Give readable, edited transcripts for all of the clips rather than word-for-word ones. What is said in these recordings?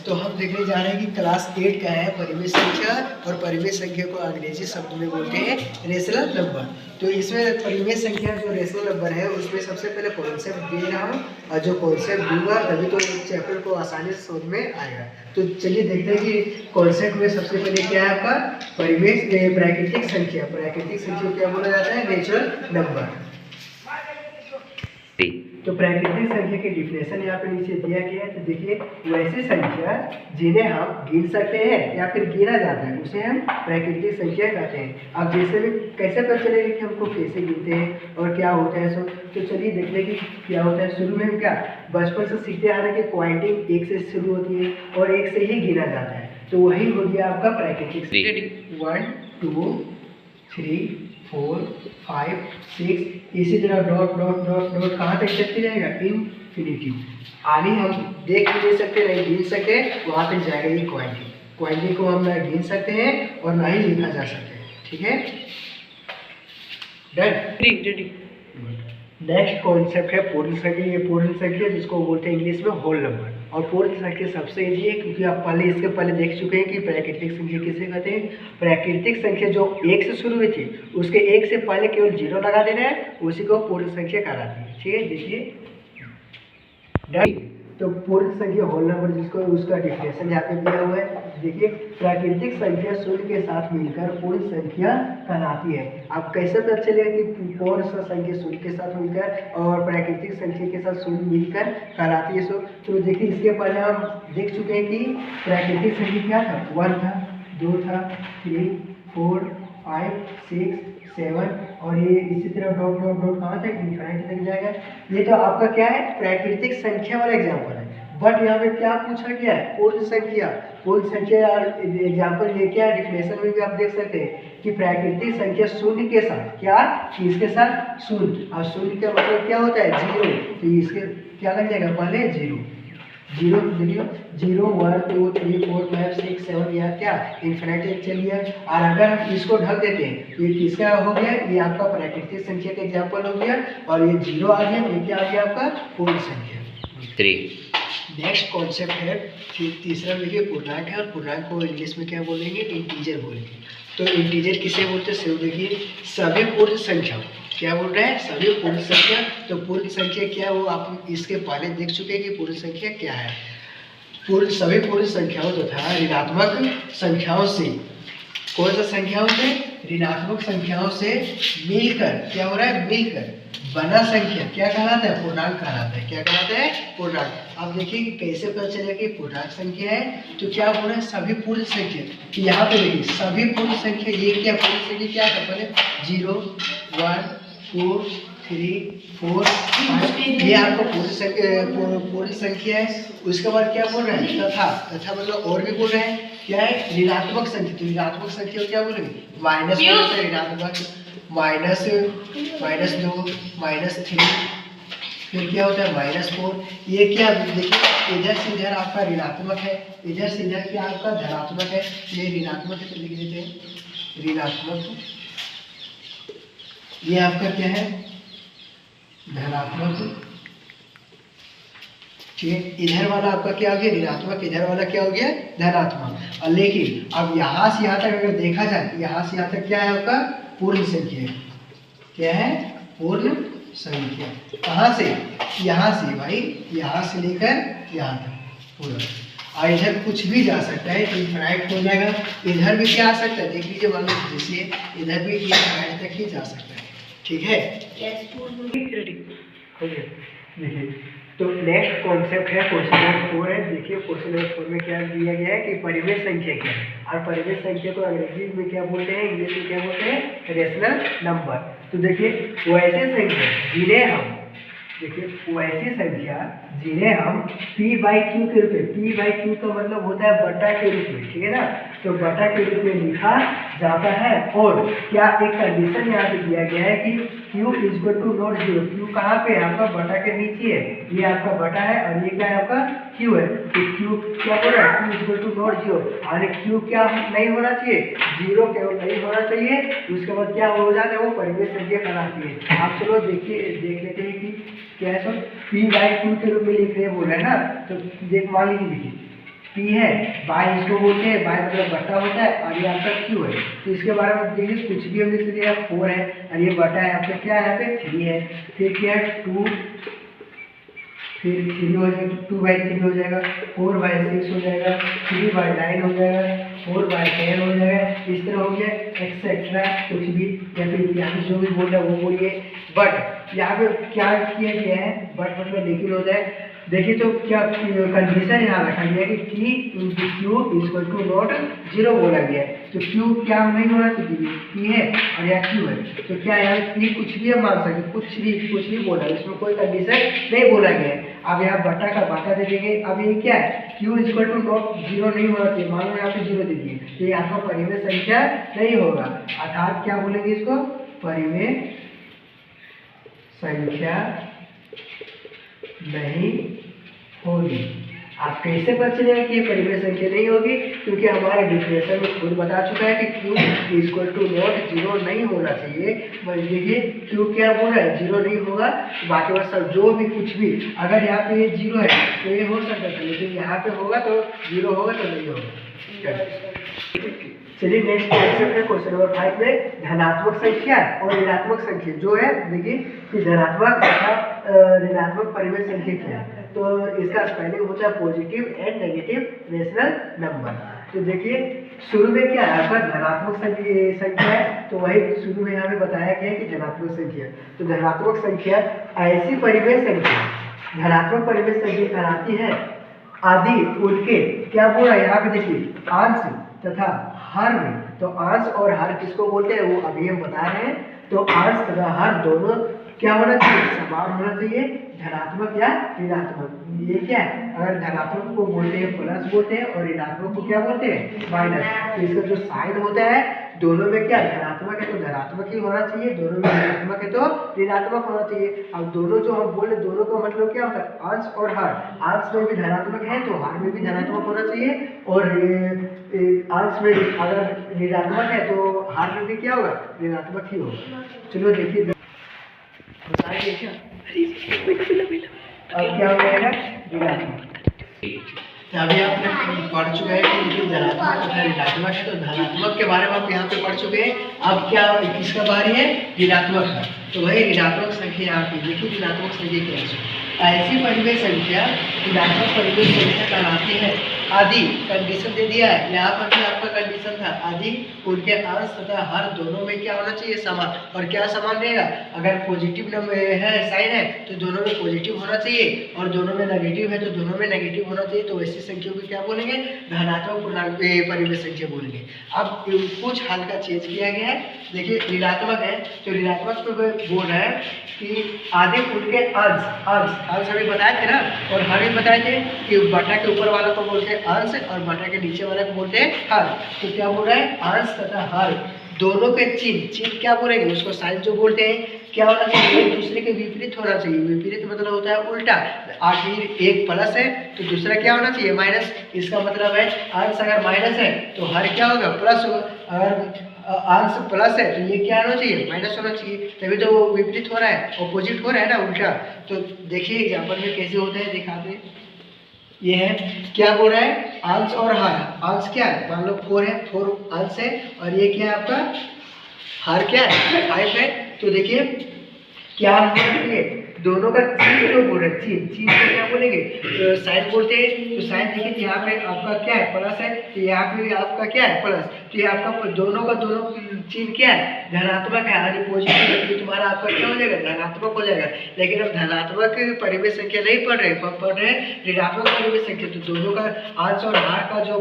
तो हम देखने जा रहे हैं कि क्लास 8 का है परिवेश संख्या, और परिवेश संख्या को अंग्रेजी शब्द में बोलते हैं रेशनल नंबर। तो इसमें परिवेश संख्या जो रेशनल नंबर है उसमें सबसे पहले कॉन्सेप्ट दे रहा हूँ, और जो कॉन्सेप्ट दूंगा तभी तो इस चैप्टर को आसानी से समझ में आएगा। तो चलिए देखते हैं कि कॉन्सेप्ट में सबसे पहले क्या है आपका परिवेश प्राकृतिक संख्या। प्राकृतिक संख्या क्या बोला जाता है? Natural number. तो प्राकृतिक संख्या की डिफिनेशन यहाँ पे नीचे दिया गया है। तो देखिए, वैसी संख्या जिन्हें हम गिन सकते हैं या फिर गिना जाता है उसे हम प्राकृतिक संख्या कहते हैं। अब जैसे भी कैसे पता चलेगा कि हमको कैसे गिनते हैं और क्या होता है सो, तो चलिए देखते हैं कि क्या होता है। शुरू में हम क्या बचपन से सीखते आ रहे हैं कि क्वांटिटी 1 से शुरू होती है और 1 से ही गिना जाता है। तो वही हो गया आपका प्राकृतिक संख्या। 1 2 3 4 5 6, इसी तरह डॉट डॉट डॉट डॉट कहाँ तक चलते जाएगा? इनफिनिटी। आगे हम देख भी नहीं सकते, नहीं गिन सकते, वहाँ तक जाएगा ये क्वांटिटी। क्वांटिटी को हम ना गिन सकते हैं और ना ही लिखा जा सकता है। ठीक है, डन। नेक्स्ट कॉन्सेप्ट है पूर्ण संख्या। ये पूर्ण संख्या जिसको बोलते हैं इंग्लिश में होल नंबर। और पूर्ण संख्या सबसे इजी है क्योंकि आप इसके पहले देख चुके हैं कि प्राकृतिक संख्या किसे कहते हैं। प्राकृतिक संख्या जो 1 से शुरू हुई थी उसके 1 से पहले केवल 0 लगा देना है, उसी को पूर्ण संख्या कहलाती है। ठीक है, देखिए डन। तो पूर्ण संख्या होल नंबर जिसको उसका डिफिनेशन यहाँ पे दिया हुआ है। देखिए, प्राकृतिक संख्या शून्य के साथ मिलकर पूर्ण संख्या कहलाती है। अब कैसे पता चलेगा कि कौन सा संख्या शून्य के साथ मिलकर और प्राकृतिक संख्या के साथ शून्य मिलकर कहलाती है? सो तो देखिए, इसके पहले हम देख चुके हैं कि प्राकृतिक संख्या क्या था। 1 था, 2 था, 3 4 5 6 7, और ये इसी तरह डॉट डॉट डॉट कहाँ तक? इनफिनिटी तक जाएगा। ये तो आपका क्या है? प्राकृतिक संख्या वाला एग्जाम्पल है। बट यहाँ पे क्या पूछा गया है? पूर्ण संख्या। पूर्ण संख्या एग्जाम्पल ये क्या है? डिफिनेशन में भी आप देख सकते हैं कि प्राकृतिक संख्या शून्य के साथ क्या, किसके साथ? शून्य। और शून्य का मतलब क्या होता है? 0। तो इसके क्या लग जाएगा? पहले 0 0 0 1 2 3 4 5 6 7, यह क्या इनफिनिटी चल गया। और अगर हम इसको ढक देते हैं तो ये किसका हो गया? ये आपका प्राकृतिक संख्या का एग्जाम्पल हो गया। और ये 0 आ गया, ये क्या आ गया आपका? पूर्ण संख्या। 3 नेक्स्ट कॉन्सेप्ट है तीसरा, देखिए पूर्णांक है। और पूर्णांक को इंग्लिश में क्या बोलेंगे? इंटीजर बोलेंगे। तो इंटीजर किसे बोलते हैं? सिर्फ देखिए, सभी पूर्ण संख्या। क्या बोल रहे हैं? सभी पूर्ण संख्या। तो पूर्ण संख्या क्या है वो आप इसके पहले देख चुके हैं कि पूर्ण संख्या क्या है। सभी पूर्ण संख्याओं तथा ऋणात्मक संख्याओं से, कौन सा संख्याओं से? ऋणात्मक संख्याओं से मिलकर क्या हो रहा है? मिलकर बना संख्या क्या कहलाता है? पूर्णांक कहलाता है। क्या कहलाता है? पूर्णांक। अब देखिए कि कैसे पता चलेगा कि पूर्णांक संख्या है। तो क्या हो रहा है? सभी पूर्ण संख्या। तो यहाँ पे देखिए, सभी पूर्ण संख्या, ये क्या पूर्ण संख्या क्या था? पहले 0 1 2 3 4 5, ये आपको पूर्ण संख्या है। उसके बाद क्या बोल रहे हैं? तथा मतलब और भी बोल रहे हैं क्या है? ऋणात्मक संख्या। तो ऋणात्मक संख्या क्या बोलेंगे? माइनस ऋणात्मक, -2 -3, फिर क्या होता है? -4। ये क्या देखिए, इधर से इधर आपका ऋणात्मक है, इधर से इधर क्या आपका धनात्मक है। ये ऋणात्मक है तो लिख देते हैं ऋणात्मक। ये आपका क्या है? धनात्मक। ठीक है, इधर वाला आपका क्या हो गया? ऋणात्मक। इधर वाला क्या हो गया? धनात्मक। और लेकिन अब यहाँ से यहाँ तक अगर देखा जाए, यहाँ से यहाँ तक क्या है आपका? पूर्ण संख्या। क्या है? पूर्ण संख्या। कहाँ से? यहाँ से भाई, यहाँ से लेकर यहाँ तक पूरा। और इधर कुछ भी जा सकता है, इनफिनिट हो जाएगा। इधर भी क्या आ सकता है? देख लीजिए, मान लो जैसे इधर भी इनफिनिट तक ही जा सकता है। ठीक है, हो गया। देखिए, तो नेक्स्ट कॉन्सेप्ट है क्वेश्चन नंबर 4 है। देखिए, क्वेश्चन नंबर 4 में क्या दिया गया है कि परिवेश संख्या क्या है। और परिवेश संख्या को अंग्रेजी में क्या बोलते हैं? इंग्लिश में क्या बोलते हैं? Rational number. तो देखिए, वैसे संख्या जिन्हें हम, देखिए वैसी संख्या जिन्हें हम p/q के रूप में, p/q का मतलब होता है बटा के रूप में। ठीक है ना? तो बटा के रूप में लिखा जाता है। और क्या एक कंडीशन यहाँ पे दिया गया है कि q = नॉट 0। q कहाँ पे है? आपका बटा के नीचे है। ये आपका बटा है और ये क्या है? आपका q है। तो q क्या बोल रहा है? q = not 0। और q क्या नहीं होना चाहिए? 0 केवल नहीं होना चाहिए। उसके बाद क्या हो जाता है? वो परिवेश संख्या कहलाती है। आप चलो देखिए, देख लेते हैं कि क्या है। p/q के रूप में लिख रहे बोल रहे हैं ना। तो देख मान लीजिए, देखिए पी है, बाय इसको बोलते हैं, बाय मतलब बटा होता है, और ये आपका क्यू है। तो इसके बारे में देखिए कुछ भी हम लिख सकते हैं, 4 है और ये बटा है आपका क्या है, यहाँ पे 3 है, फिर क्या है 2, फिर 3 हो जाएगा, 2/3 हो जाएगा, 4/6 हो जाएगा, 3/9 हो जाएगा, 4/10 हो जाएगा, इस तरह हो गया एक्सेट्रा कुछ भी, या फिर यहाँ पे जो भी बोल रहा है वो बोलिए। बट यहाँ पे क्या किया गया है, बट मतलब लेकिन होता है, देखिए तो क्या कंडीशन यहाँ रखा गया है कि T Q = नॉट 0 बोला गया है। तो Q क्या नहीं होना चाहिए, P है और यहाँ Q है, तो क्या यहाँ P कुछ भी हम मान सकते, कुछ भी बोला, इसमें कोई कंडीशन नहीं बोला गया है। अब यहाँ बटा का बटा दे देंगे। अब ये क्या है, Q = नॉट 0 नहीं होना चाहिए, मान लो यहाँ पे 0 दे दिए, तो ये आपका परिमेय संख्या नहीं होगा, अर्थात क्या बोलेंगे इसको, परिमेय संख्या नहीं होगी। आप कैसे पता चलेगा कि ये परिमेय संख्या नहीं होगी, क्योंकि हमारे डिफिनेशन में खुद बता चुका है कि Q = नॉट 0 नहीं होना चाहिए। देखिए Q क्या बोल रहा है, 0 नहीं होगा, बाकी बस सब जो भी कुछ भी, अगर यहाँ पे ये 0 है तो ये हो सकता है, लेकिन यहाँ पे होगा तो 0 होगा तो नहीं होगा। चलिए नेक्स्ट क्वेश्चन है, क्वेश्चन नंबर 5 में धनात्मक संख्या और ऋणात्मक संख्या जो है, देखिए कि धनात्मक तथा ऋणात्मक परिमेय संख्या क्या है। तो इसका स्पेलिंग होता है positive and negative rational number. तो देखिए शुरू में क्या है, अगर धनात्मक संख्या है तो वही शुरू में यहाँ पे बताया गया है कि धनात्मक संख्या। तो धनात्मक संख्या ऐसी परिमेय संख्या, धनात्मक परिमेय संख्या कहलाती है आदि उनके, क्या बोला यहाँ पे देखिए, अंश तथा हर में। तो अंश और हर किसको बोलते हैं वो अभी हम बता रहे हैं। तो अंश तथा हर दोनों क्या होना चाहिए, समान होना चाहिए, धनात्मक या ऋणात्मक। ये क्या है, अगर धनात्मक को बोलते हैं प्लस बोलते हैं और ऋणात्मक को क्या बोलते हैं, माइनस। तो इसका जो साइन होता है दोनों में क्या धनात्मक है तो धनात्मक ही होना चाहिए, दोनों में ऋणात्मक है तो ऋणात्मक होना चाहिए। अब दोनों जो हम बोले, दोनों का मतलब क्या होता है, अंश और हर। अंश में भी धनात्मक है तो हर में भी धनात्मक होना चाहिए, और अंश में अगर ऋणात्मक है तो हर में भी क्या होगा, ऋणात्मक ही होगा। चलो देखिए अब क्या हो जाएगा, ऋणात्मक। अभी आपने पढ़ चुके हैं कि जो धनात्मक तथा ऋणात्मक है, तो धनात्मक के बारे में आप यहाँ पे पढ़ चुके हैं। अब क्या किसका बारी है, ऋणात्मक है। तो वही ऋणात्मक संख्या यहाँ पे देखिए, ऋणात्मक संख्या क्या है, ऐसी परिमेय संख्या ऋणात्मक परिमेय संख्या कहलाती है आदि। कंडीशन दे दिया है यहाँ पर भी, आपका कंडीशन था आदि उनके अंश तथा हर दोनों में क्या होना चाहिए, समान। और क्या समान रहेगा, अगर पॉजिटिव नंबर है, साइन है तो दोनों में पॉजिटिव होना चाहिए, और दोनों में नेगेटिव है तो दोनों में नेगेटिव होना चाहिए। तो ऐसी संख्या को क्या बोलेंगे, धनात्मक परिमेय संख्या बोलेंगे। अब कुछ हल्का चेंज किया गया है। देखिए ऋणात्मक है तो ऋणात्मक पे बोल रहा है कि आदि उनके अंश अभी बताए थे ना, और हर भी बताए थे कि बटा के ऊपर वाला को बोलते हैं अंश और बटा के नीचे वाले को बोलते हैं हर। तो क्या बोल रहा है, अंश तथा हर दोनों के चिन्ह क्या बोलेंगे, उसको साइन जो बोलते हैं, क्या होना चाहिए, एक दूसरे के विपरीत होना चाहिए। विपरीत मतलब होता है उल्टा। आखिर एक प्लस है तो दूसरा क्या होना चाहिए, माइनस। इसका मतलब है अंश अगर माइनस है तो हर क्या होगा, प्लस होगा। अगर अंश प्लस है तो ये क्या होना चाहिए, माइनस होना चाहिए। तभी तो वो विपरीत हो रहा है, ऑपोजिट हो रहा है ना, उल्टा। तो देखिए एग्जाम्पल में कैसे होते हैं, दिखाते हैं। ये है, क्या बोल रहा है, अंश और हर। अंश क्या है, मान लो 4 है, 4 अंश है, और ये क्या है आपका हर क्या है, 5 है। तो देखिए क्या होना चाहिए, दोनों का चिन्ह जो बोल रहे हैं, चिन्ह को क्या बोलेंगे, साइन बोलते हैं। तो साइन देखिए यहाँ पे आपका क्या है, प्लस है, तो यहाँ पे आपका क्या है, प्लस। तो ये आपका दोनों का दोनों चिन्ह क्या है, धनात्मक है, यानी पॉजिटिव है, तो तुम्हारा आपका क्या हो जाएगा, धनात्मक हो जाएगा। लेकिन हम धनात्मक परिमेय संख्या नहीं पढ़ रहे, पढ़ रहे हैं ऋणात्मक परिमेय संख्या। तो दोनों का अंश और हर का जो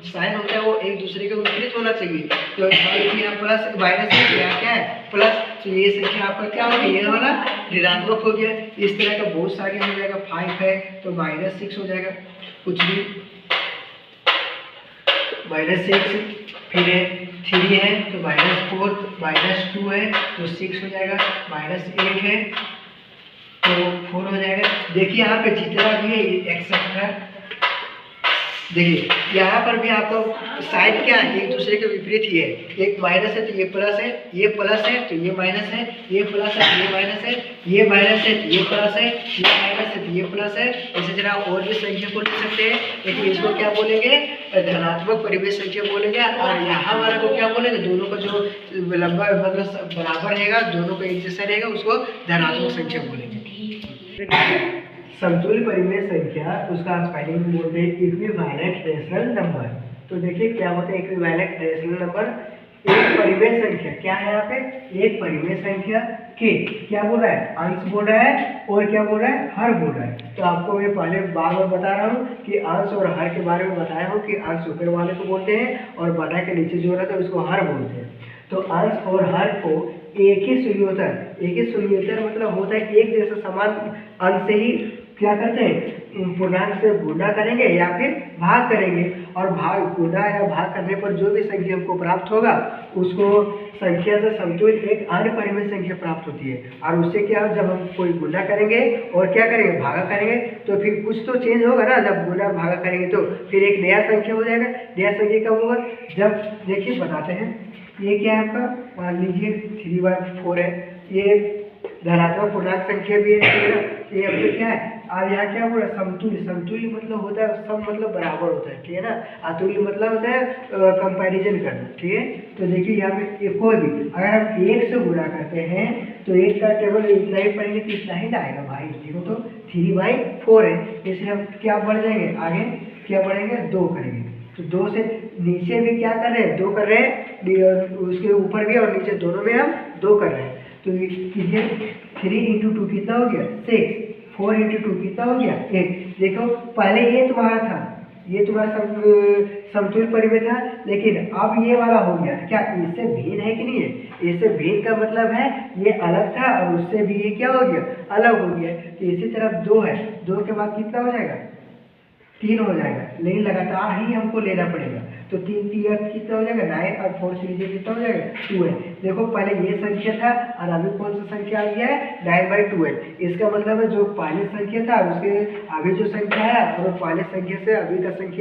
साइन होता है वो एक दूसरे के विपरीत होना चाहिए। तो यहाँ प्लस माइनस है, यहाँ क्या है, प्लस। तो ये संख्या आपका क्या हो गया, ये वाला ऋणात्मक हो गया। इस तरह का बहुत सारी हो जाएगा। 5 है तो -6 हो जाएगा, कुछ भी -6। फिर 3 है तो -4, -2 है तो 6 हो जाएगा, -8 है तो 4 हो जाएगा। देखिए यहाँ पे जितना भी है एक्सेट्रा देखिए यहाँ पर भी आपको साइन क्या है, एक दूसरे के विपरीत ही है। एक माइनस है तो ये प्लस है, ये प्लस है तो ये माइनस है, ये प्लस है तो ये माइनस है, ये माइनस है तो ये प्लस है, ये माइनस है तो ये प्लस है। इसी तरह और भी संख्या को लिख सकते हैं, लेकिन इसको क्या बोलेंगे, धनात्मक परिमेय संख्या बोलेंगे। और यहाँ वाला को क्या बोलेंगे, दोनों का जो लंबा मतलब बराबर रहेगा, दोनों का एक जैसा रहेगा, उसको धनात्मक संख्या बोलेंगे। समतुल्य परिमेय संख्या, उसका स्पेलिंग बोलते हैं इक्विवेलेंट रेशनल नंबर। तो देखिए क्या होता है इक्विवेलेंट रेशनल नंबर, एक परिमेय संख्या क्या है यहाँ पे, एक परिमेय संख्या के क्या बोल रहा है, अंश बोल रहा है और क्या बोल रहा है, हर बोल रहा है। तो आपको मैं पहले बार बार बता रहा हूँ कि अंश और हर के बारे में बताया हूँ कि अंश ऊपर वाले को बोलते हैं और बटा के नीचे जो रहता है उसको हर बोलते हैं। तो अंश और हर को एक ही शून्योत्तर मतलब होता है एक जैसा समान अंश से ही क्या करते हैं, पूर्णांक से गुणा करेंगे या फिर भाग करेंगे, और भाग गुणा या भाग करने पर जो भी संख्या हमको प्राप्त होगा उसको संख्या से समतुल्य एक अन्य परिमेय संख्या प्राप्त होती है। और उससे क्या हो, जब हम कोई गुणा करेंगे और क्या करेंगे, भागा करेंगे, तो फिर कुछ तो चेंज होगा ना। जब गुणा भागा करेंगे तो फिर एक नया संख्या हो जाएगा। नया संख्या कब होगा, जब देखिए बताते हैं, ये क्या है आपका, मान लीजिए 3/4 है, ये धनात्मक पूर्णांक संख्या भी है, ये अब क्या है। अब यहाँ क्या बोला, समतुल्य मतलब होता है, सम मतलब बराबर होता है, ठीक है ना। अतुल्य मतलब होता है कंपैरिजन करना, ठीक है। तो देखिए यहाँ पे कोई भी अगर हम 1 से गुणा करते हैं तो 1 का केवल इतना ही पढ़ेंगे तो इतना ही ना आएगा भाई। देखो तो 3/4 है, इसलिए हम क्या बढ़ जाएंगे, आगे क्या बढ़ेंगे, 2 करेंगे। तो 2 से नीचे भी क्या कर रहे हैं, 2 कर रहे हैं, उसके ऊपर भी और नीचे दोनों में हम 2 कर रहे हैं। तो ये 3 × 2 कितना हो गया, 6, 4 × 2 कितना हो गया, 8। देखो पहले ये तुम्हारा था, ये तुम्हारा समतुल्य परिमेय था, लेकिन अब ये वाला हो गया क्या, इससे भिन्न है कि नहीं है। इससे भिन्न का मतलब है ये अलग था और उससे भी ये क्या हो गया, अलग हो गया। तो इसी तरह 2 है, 2 के बाद कितना हो जाएगा, 3 हो जाएगा, लेकिन लगातार ही हमको लेना पड़ेगा। तो 3 कितना हो जाएगा, 9, और 4 से कितना हो जाएगा, 2 है। देखो पहले ये संख्या था और अभी कौन सा संख्या आ गया है, 9/12। इसका मतलब है जो पहले संख्या था उसके अभी जो संख्या है और पहले संख्या से अभी का संख्या